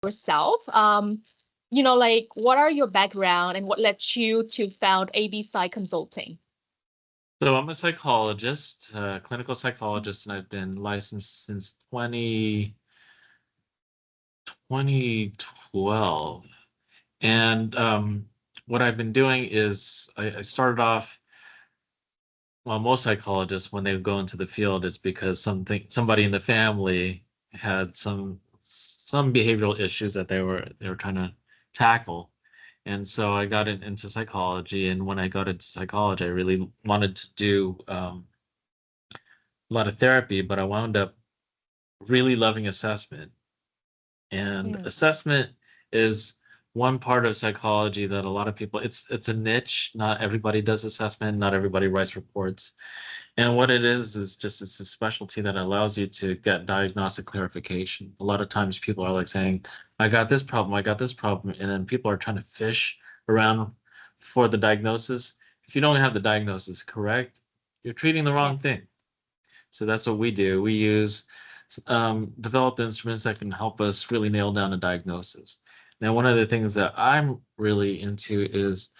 yourself. Like what are your background and what led you to found AB Psych Consulting? So I'm a psychologist, clinical psychologist, and I've been licensed since 2012. And what I've been doing is I started off, well, most psychologists, when they go into the field, it's because somebody in the family had some behavioral issues that they were trying to tackle. And so I got into psychology. And when I got into psychology, I really wanted to do a lot of therapy, but I wound up really loving assessment. And Mm, assessment is one part of psychology that a lot of people, it's a niche. Not everybody does assessment, not everybody writes reports. And what it is just it's a specialty that allows you to get diagnostic clarification. A lot of times people are like saying, I got this problem, I got this problem, and then people are trying to fish around for the diagnosis. If you don't have the diagnosis correct, you're treating the wrong yes. thing. So that's what we do. We use developed instruments that can help us really nail down a diagnosis. Now, one of the things that I'm really into is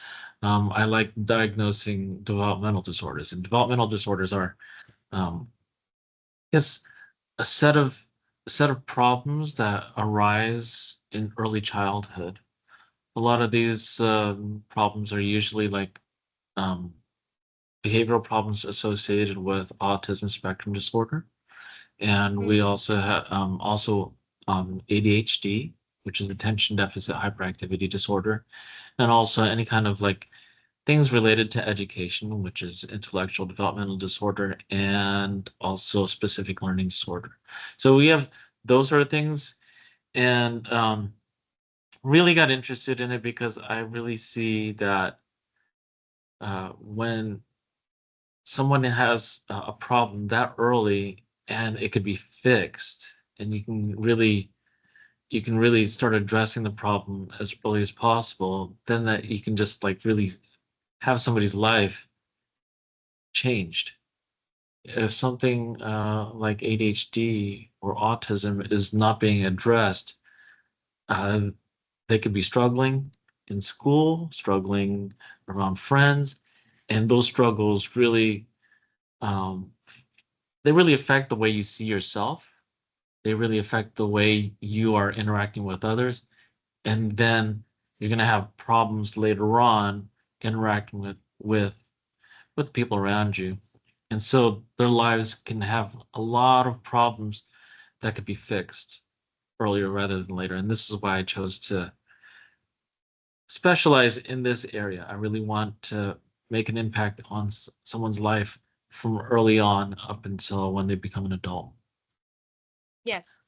I like diagnosing developmental disorders, and developmental disorders are, um, yes, a set of a set of problems that arise in early childhood. A lot of these problems are usually like um, behavioral problems associated with autism spectrum disorder. And we Mm, also have ADHD, which is attention deficit hyperactivity disorder, and also any kind of like things related to education, which is intellectual developmental disorder, and also specific learning disorder. So we have those sort of things, and really got interested in it because I really see that when someone has a problem that early and it could be fixed, and you can really start addressing the problem as early as possible, then that you can just like really have somebody's life changed. If something like ADHD or autism is not being addressed, uh, they could be struggling in school, struggling around friends, and those struggles really um, they really affect the way you see yourself. They really affect the way you are interacting with others, and then you're going to have problems later on interacting with people around you. And so their lives can have a lot of problems that could be fixed earlier rather than later. And this is why I chose to specialize in this area. I really want to make an impact on someone's life from early on up until when they become an adult. yes.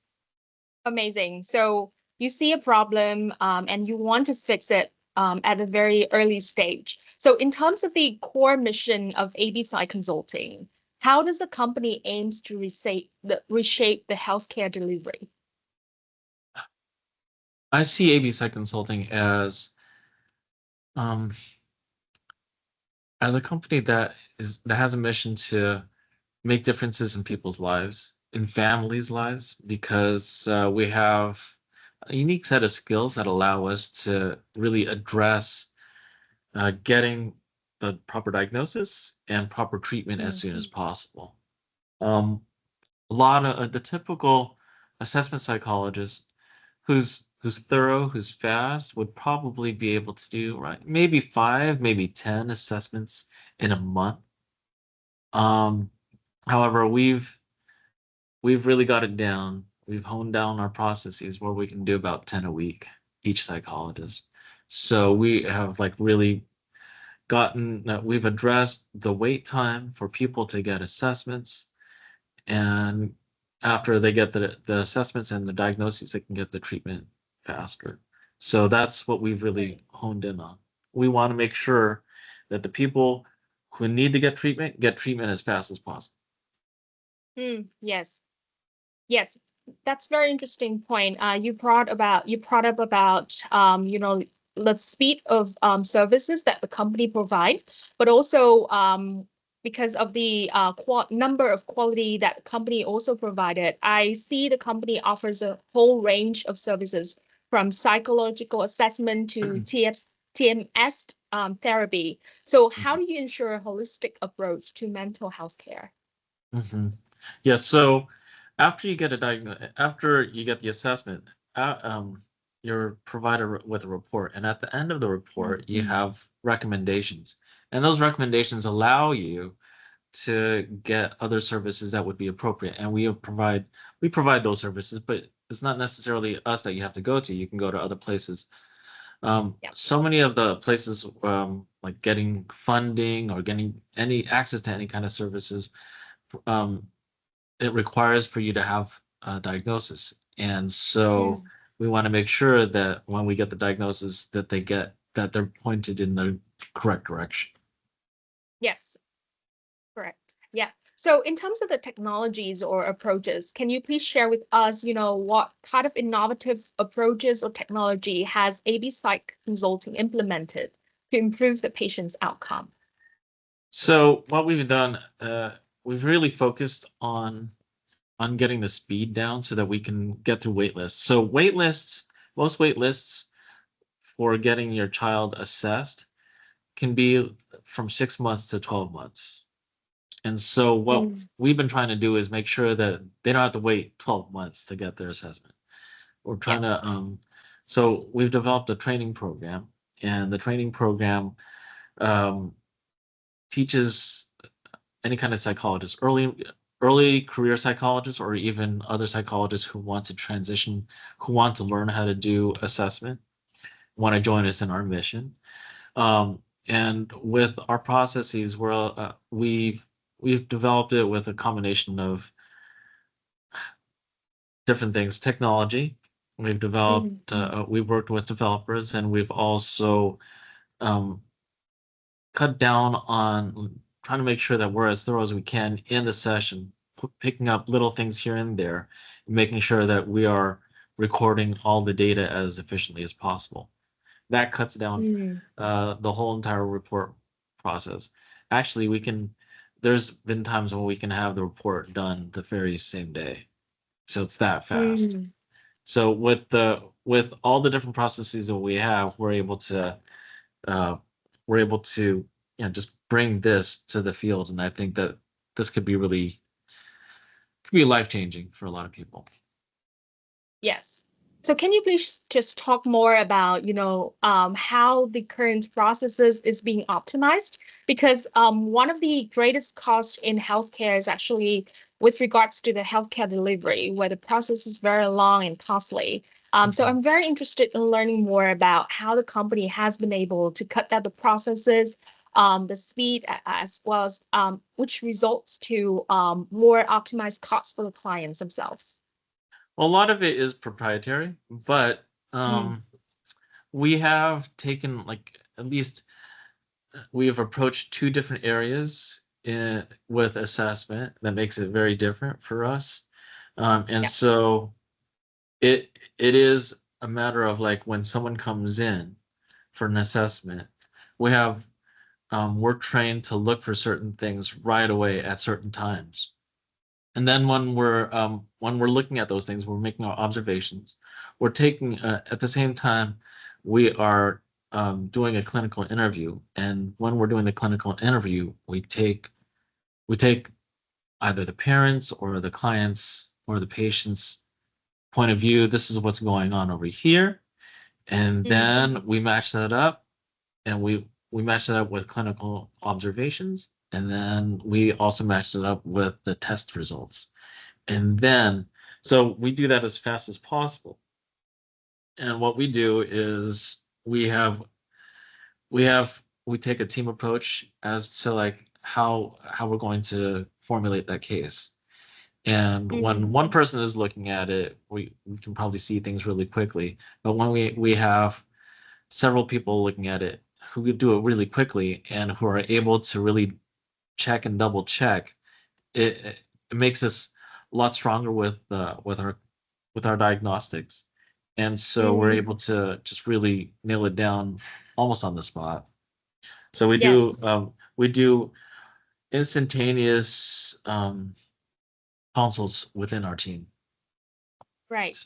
Amazing. So you see a problem and you want to fix it at a very early stage. So in terms of the core mission of AB Psych Consulting, how does the company aims to reshape the healthcare delivery? I see AB Psych Consulting um, as a company that has a mission to make differences in people's lives, in families' lives, because we have a unique set of skills that allow us to really address getting the proper diagnosis and proper treatment as soon as Mhm. possible. Um, a lot of the typical assessment psychologist who's thorough, who's fast, would probably be able to do right maybe 5, maybe 10 assessments in a month. Um, However, we've really got it down. We've honed down our processes where we can do about 10 a week, each psychologist. So we have like really gotten that we've addressed the wait time for people to get assessments. And after they get the assessments and the diagnoses, they can get the treatment faster. So that's what we've really Great. honed in on. We want to make sure that the people who need to get treatment as fast as possible. Yes. Yes, that's very interesting point. You brought up about the speed of services that the company provide, but also because of the number of quality that the company also provided. I see the company offers a whole range of services from psychological assessment to TMS therapy. So how do you ensure a holistic approach to mental health care? Mm-hmm. Yeah, so after you get after you get the assessment, you're provided with a report, and at the end of the report, you have recommendations, and those recommendations allow you to get other services that would be appropriate, and we provide those services, but it's not necessarily us that you have to go to. You can go to other places. Yeah. So many of the places, like getting funding or getting any access to any kind of services, um, it requires for you to have a diagnosis. And so Mm. we want to make sure that when we get the diagnosis that they're pointed in the correct direction. Yes, correct. Yeah. So in terms of the technologies or approaches, can you please share with us, what kind of innovative approaches or technology has AB Psych Consulting implemented to improve the patient's outcome? So what we've done, we've really focused on getting the speed down so that we can get through wait lists. So most wait lists for getting your child assessed can be from 6 months to 12 months. And so what Mm. we've been trying to do is make sure that they don't have to wait 12 months to get their assessment. We're Yeah. trying to so we've developed a training program, and the training program um, teaches any kind of psychologist, early career psychologists, or even other psychologists who want to transition, who want to learn how to do assessment, want to join us in our mission. And with our processes, we've developed it with a combination of different things. Technology. Mm. We've worked with developers, and we've also um, cut down on trying to make sure that we're as thorough as we can in the session, picking up little things here and there, making sure that we are recording all the data as efficiently as possible. That cuts down Mm. the whole entire report process. Actually, there's been times when we can have the report done the very same day. So it's that fast. Mm. So with all the different processes that we have, uh, we're able to just bring this to the field, and I think that this could be life changing for a lot of people. Yes. So can you please just talk more about, how the current processes is being optimized? Because one of the greatest costs in healthcare is actually with regards to the healthcare delivery, where the process is very long and costly. So Mhm. I'm very interested in learning more about how the company has been able to cut down the processes, the speed, as well as which results to more optimized costs for the clients themselves. Well, a lot of it is proprietary, but Mm. we have taken, like, at least we have approached two different areas with assessment that makes it very different for us. And Yeah. so it is a matter of, like, when someone comes in for an assessment, we have we're trained to look for certain things right away at certain times. And then when we're looking at those things, we're making our observations. We're taking at the same time we are doing a clinical interview. And when we're doing the clinical interview, we take either the parents or the clients or the patient's point of view. This is what's going on over here, and Mm. then we match that up, and we match that up with clinical observations, and then we also match it up with the test results. And then, so we do that as fast as possible. And what we do is we take a team approach as to, like, how we're going to formulate that case. And when Mm. one person is looking at it, we can probably see things really quickly. But when we have several people looking at it who could do it really quickly and who are able to really check and double check, it makes us a lot stronger with our diagnostics. And so we're Mm. able to just really nail it down almost on the spot. So Yes, we do instantaneous consults within our team. right.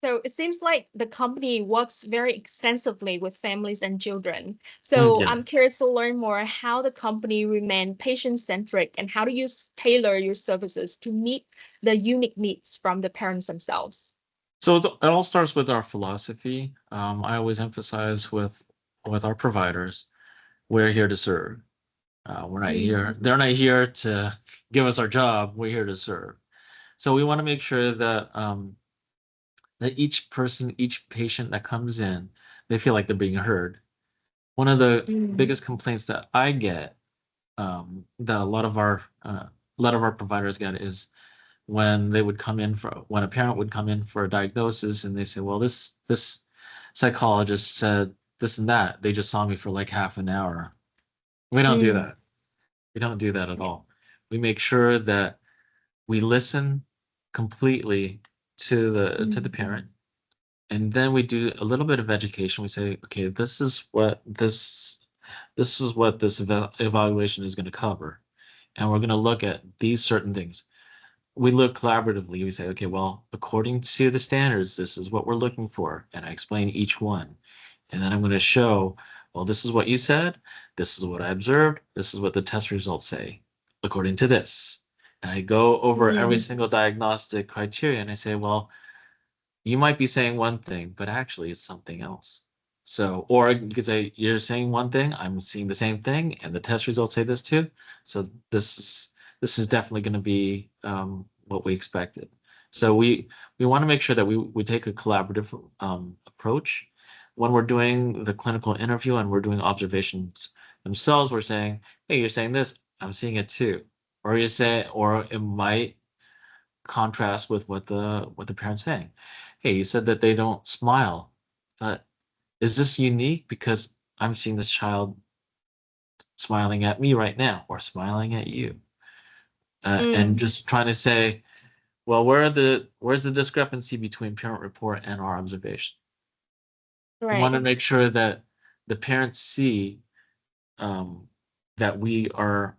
So it seems like the company works very extensively with families and children. So Yeah. I'm curious to learn more how the company remain patient-centric and how do you tailor your services to meet the unique needs from the parents themselves. So it all starts with our philosophy. I always emphasize with our providers, we're here to serve. We're not Mm, here. They're not here to give us our job. We're here to serve. So we want to make sure that each person, each patient that comes in, they feel like they're being heard. One of the mm, biggest complaints that I get, that a lot of our providers get, is when they would come in for when a parent would come in for a diagnosis and they say, well, this psychologist said this and that. They just saw me for like half an hour. We don't do mm, that. We don't do that at yeah. all. We make sure that we listen completely to the Mm, parent, and then we do a little bit of education. We say, okay, this is what this evaluation is going to cover, and we're going to look at these certain things. We look collaboratively. We say, okay, well, according to the standards, this is what we're looking for, and I explain each one, and then I'm going to show, well, this is what you said, this is what I observed, this is what the test results say according to this. And I go over every mm, single diagnostic criteria and I say, well, you might be saying one thing, but actually it's something else. So, or you could say you're saying one thing, I'm seeing the same thing, and the test results say this too. So this is definitely going to be what we expected. So we want to make sure that we take a collaborative approach when we're doing the clinical interview and we're doing observations themselves. We're saying, hey, you're saying this, I'm seeing it too, or you say, or it might contrast with what the parents saying. Hey, you said that they don't smile, but is this unique because I'm seeing this child smiling at me right now or smiling at you? And mm, just trying to say, well, where's the discrepancy between parent report and our observation? We want right. to make sure that the parents see um, that we're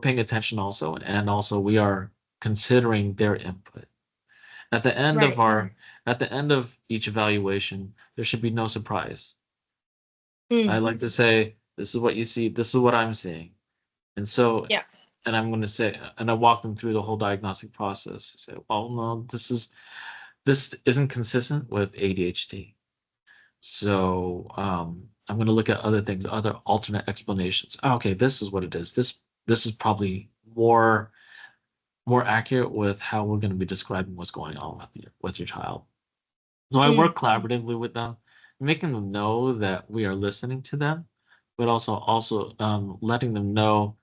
paying attention also, and also we are considering their input. At the end of Right. our at the end of each evaluation, there should be no surprise. I Mm, like to say, this is what you see, this is what I'm seeing. And so, yeah. and I'm going to say, and I walk them through the whole diagnostic process. I say, well, no, this isn't consistent with ADHD. So I'm going to look at other things, other alternate explanations. Oh, okay, this is what it is. This is probably more accurate with how we're going to be describing what's going on with your child. So I Mm, work collaboratively with them, making them know that we are listening to them, but also letting them know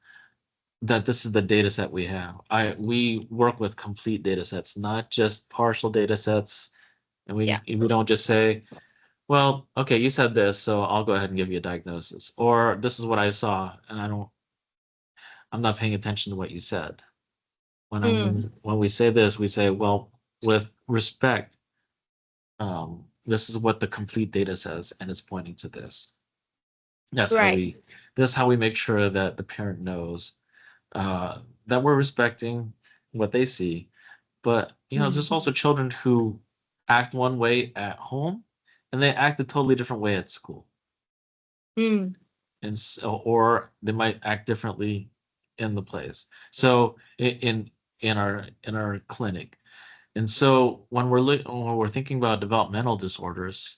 that this is the data set we have. We work with complete data sets, not just partial data sets, and yeah. we don't just say, well, okay, you said this, so I'll go ahead and give you a diagnosis, or this is what I saw, and I'm not paying attention to what you said. Mm, When we say this, we say, well, with respect, this is what the complete data says, and it's pointing to this. That's how right. we that's how we make sure that the parent knows that we're respecting what they see. But Mm, there's also children who act one way at home and they act a totally different way at school. mm, And so, or they might act differently in the place. So in our clinic. And so when we're thinking about developmental disorders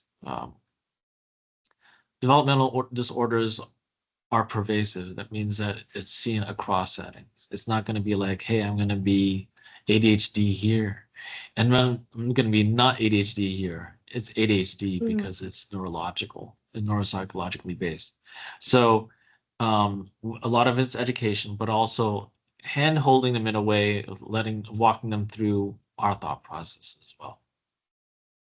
are pervasive. That means that it's seen across settings. It's not going to be like, hey, I'm going to be ADHD here, and I'm going to be not ADHD here. It's ADHD mm. because it's neurological and neuropsychologically based. So a lot of it's education, but also hand holding them in a way of walking them through our thought process as well.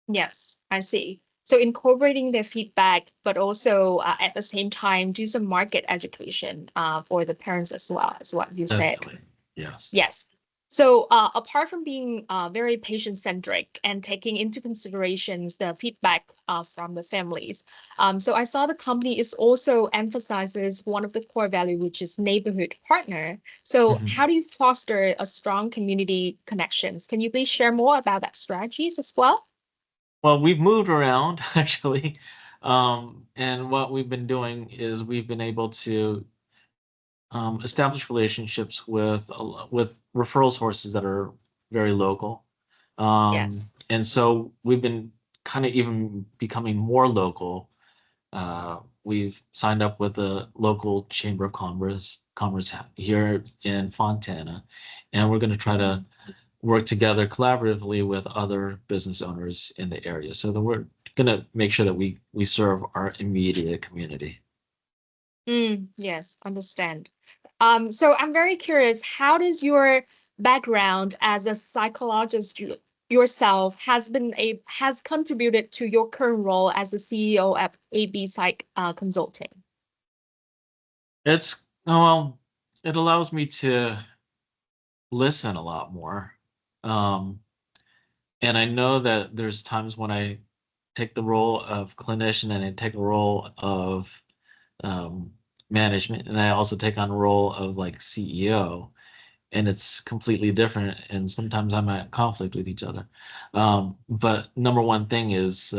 Yes, I see. So incorporating their feedback, but also at the same time do some market education for the parents as well, as what you said. Definitely. Yes. Yes. So apart from being very patient-centric and taking into considerations the feedback from the families, so I saw the company is also emphasizes one of the core value, which is neighborhood partner. So Mhm. how do you foster a strong community connections? Can you please share more about that strategies as well? Well, we've moved around actually. And what we've been doing is we've been able to establish relationships with referral sources that are very local. Yes. And so we've been kind of even becoming more local. We've signed up with the local Chamber of Commerce here in Fontana, and we're going to try to Mm. work together collaboratively with other business owners in the area so that we're going to make sure that we serve our immediate community. Yes, understand. So I'm very curious, how does your background as a psychologist yourself has contributed to your current role as the CEO at AB Psych Consulting? Well, it allows me to listen a lot more. Um, and I know that there's times when I take the role of clinician and I take a role of um, management, and I also take on a role of like CEO, and it's completely different. And sometimes I'm at conflict with each other. But number one thing is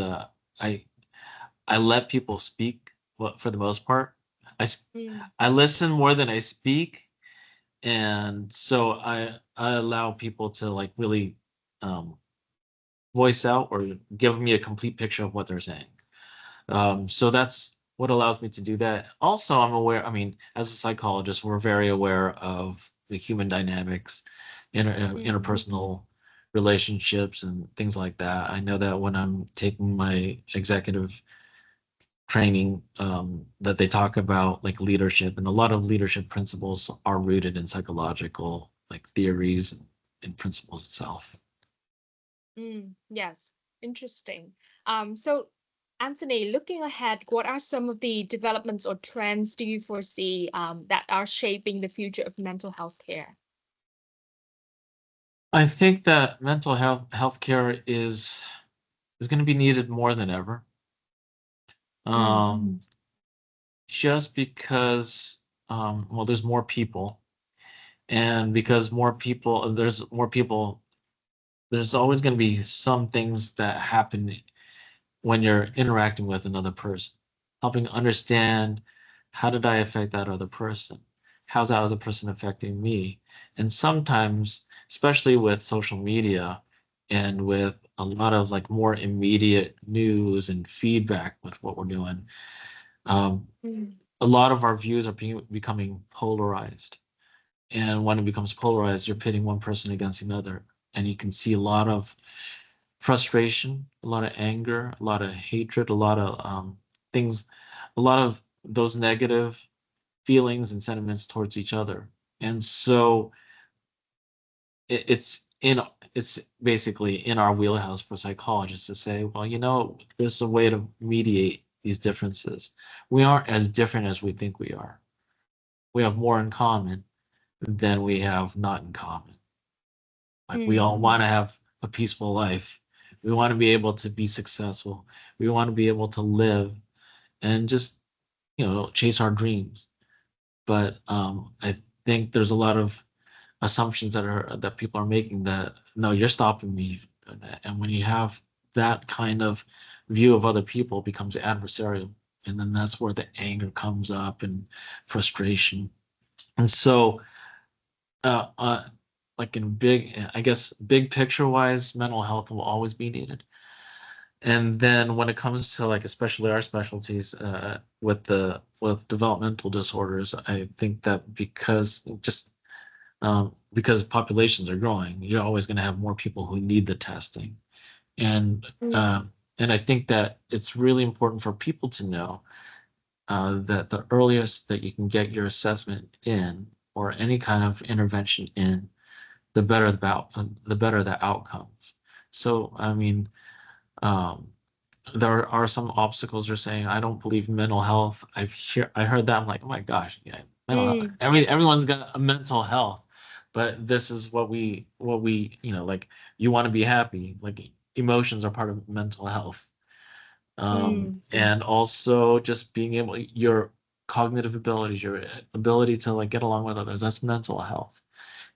I I let people speak. For the most part, I s- Mm, I listen more than I speak, and so I allow people to like really um, voice out or give me a complete picture of what they're saying. So that's what allows me to do that. Also, I'm aware, I mean, as a psychologist, we're very aware of the human dynamics, mm, interpersonal relationships, and things like that. I know that when I'm taking my executive training, that they talk about like leadership, and a lot of leadership principles are rooted in psychological like theories and principles itself. yes, interesting. So Anthony, looking ahead, what are some of the developments or trends do you foresee that are shaping the future of mental health care? I think that mental healthcare is going to be needed more than ever. Mm, Um, just because, well, there's more people, and because there's more people, there's always going to be some things that happen when you're interacting with another person, helping understand how did I affect that other person? How's that other person affecting me? And sometimes, especially with social media and with a lot of like more immediate news and feedback with what we're doing, um, mm, a lot of our views are becoming polarized. And when it becomes polarized, you're pitting one person against another. And you can see a lot of frustration, a lot of anger, a lot of hatred, a lot of things, a lot of those negative feelings and sentiments towards each other. And so it, it's in it's basically in our wheelhouse for psychologists to say, well, there's a way to mediate these differences. We aren't as different as we think we are. We have more in common than we have not in common. Like we mm, all want to have a peaceful life. We want to be able to be successful. We want to be able to live and just, chase our dreams. But I think there's a lot of assumptions that people are making that no, you're stopping me from doing that. And when you have that kind of view of other people, it becomes adversarial. And then that's where the anger comes up and frustration. And so uh, uh like in I guess big picture wise, mental health will always be needed. And then when it comes to like especially our specialties with developmental disorders, I think that because populations are growing, you're always going to have more people who need the testing. And mm, uh, and I think that it's really important for people to know that the earliest that you can get your assessment in or any kind of intervention in, the better the outcomes. So I mean, um, there are some obstacles. They're saying I don't believe in mental health. I heard that. I'm like, oh my gosh, yeah, mental health. mm, Everyone's got a mental health, but this is what we like. You want to be happy. Like emotions are part of mental health, mm, and also just being able your cognitive abilities, your ability to like get along with others. That's mental health.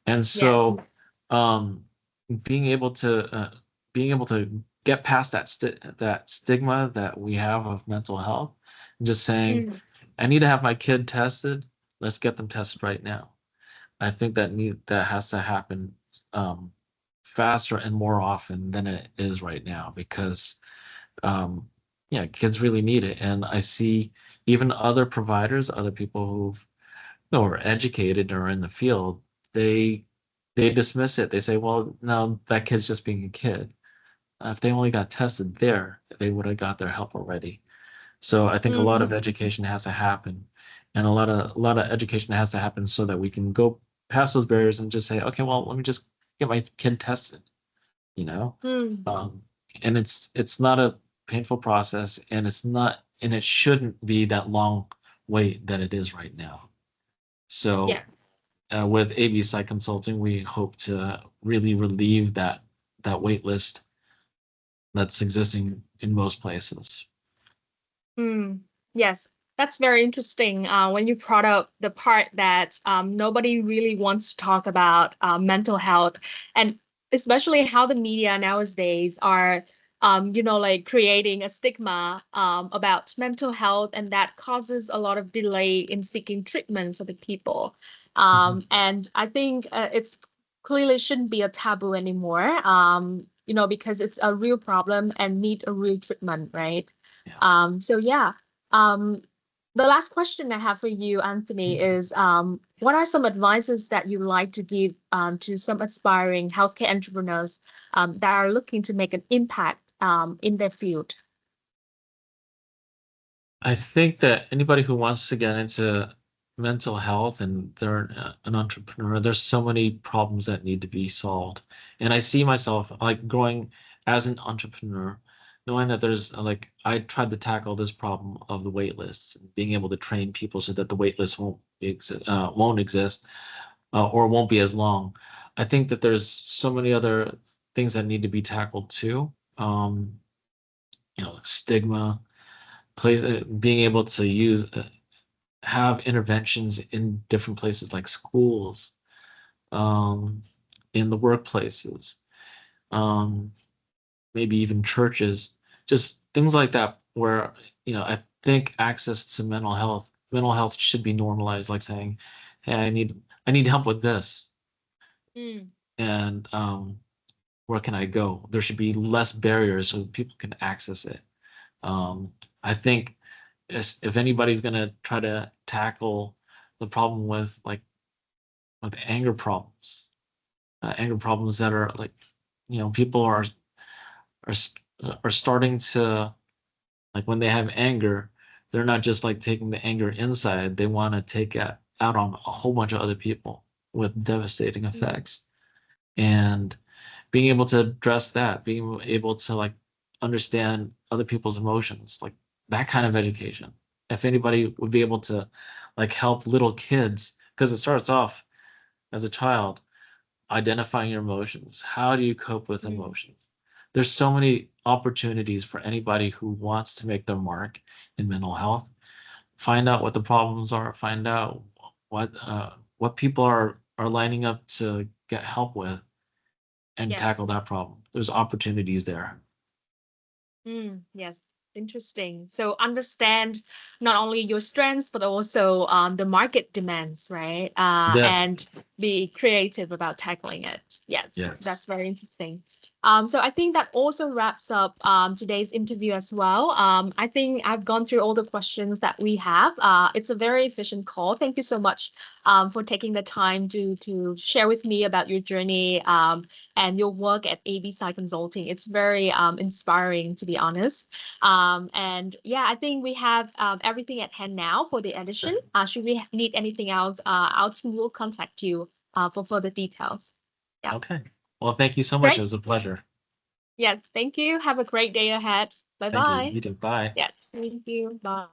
And yes. so, um, being able to get past that stigma that we have of mental health, and just saying, Mm, I need to have my kid tested. Let's get them tested right now. I think that has to happen um, faster and more often than it is right now, because um, yeah, kids really need it. And I see even other providers, other people who've are educated or in the field, they they dismiss it. They say, well, no, that kid's just being a kid. If they only got tested there, they would have got their help already. So I think a lot of mm, education has to happen, and a lot of education has to happen so that we can go past those barriers and just say, okay, well, let me just get my kid tested, you know. mm. Um, and it's not a painful process, and it shouldn't be that long wait that it is right now. Yeah. So with AB Psych Consulting, we hope to really relieve that wait list that's existing in most places. Mm, yes, that's very interesting. When you brought up the part that nobody really wants to talk about mental health, and especially how the media nowadays are, like creating a stigma about mental health, and that causes a lot of delay in seeking treatment for the people. Mhm. And I think it's clearly shouldn't be a taboo anymore. Because it's a real problem and need a real treatment, right? Yeah. So yeah, um, the last question I have for you, Anthony, is what are some advices that you like to give to some aspiring healthcare entrepreneurs that are looking to make an impact in their field? I think that anybody who wants to get into mental health and they're an entrepreneur, there's so many problems that need to be solved. And I see myself like growing as an entrepreneur, knowing that there's like I tried to tackle this problem of the wait lists and being able to train people so that the wait list won't exist or won't be as long. I think that there's so many other things that need to be tackled too. Stigma plays being able to use have interventions in different places like schools, um, in the workplaces, um, maybe even churches, just things like that where I think access to mental health should be normalized, like saying, hey, I need help with this, Mm, and where can I go? There should be less barriers so people can access it. I think if anybody's gonna try to tackle the problem with anger problems that are like, people are are starting to like when they have anger, they're not just like taking the anger inside, they want to take it out on a whole bunch of other people with devastating mm, effects. And being able to address that, being able to like understand other people's emotions, like that kind of education. If anybody would be able to like help little kids, because it starts off as a child, identifying your emotions. How do you cope with mm. emotions? There's so many opportunities for anybody who wants to make their mark in mental health. Find out what the problems are, find out what people are lining up to get help with and tackle Yes. that problem. There's opportunities there. Yes, interesting. So understand not only your strengths, but also the market demands, right? And Definitely. be creative about tackling it. Yes, that's Yes. very interesting. So I think that also wraps up today's interview as well. I think I've gone through all the questions that we have. It's a very efficient call. Thank you so much for taking the time to share with me about your journey. And your work at AB Psych Consulting. It's very inspiring, to be honest. And yeah, I think we have everything at hand now for the edition. Should we need anything else, our team will contact you for further details. Yeah, Okay. Well, thank you so much. It great. was a pleasure. Yes, thank you. Have a great day ahead. Bye Thank you. bye. You too. Bye. Yeah, thank you. Bye.